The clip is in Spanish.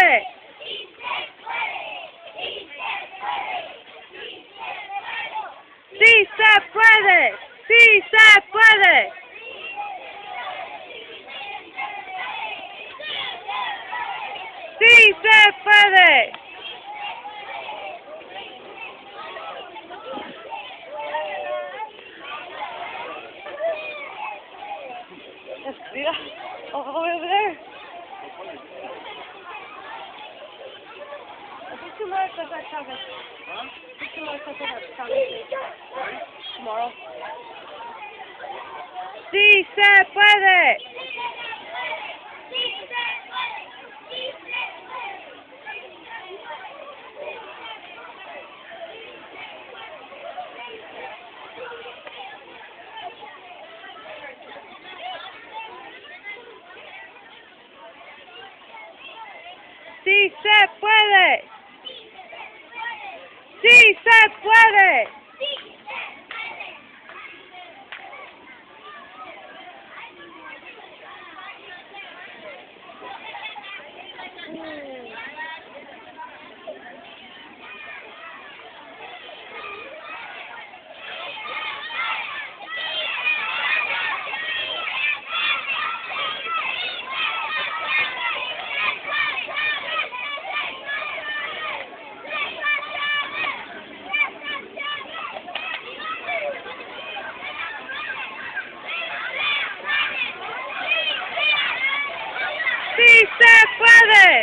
puede! ¡Sí se puede! ¡Sí se puede! ¡Sí se puede! Mira, over there. I think tomorrow because I'm traveling. Huh? I think tomorrow because I'm traveling. Tomorrow. ¡Sí se puede! ¡Sí se puede! ¡Sí se puede!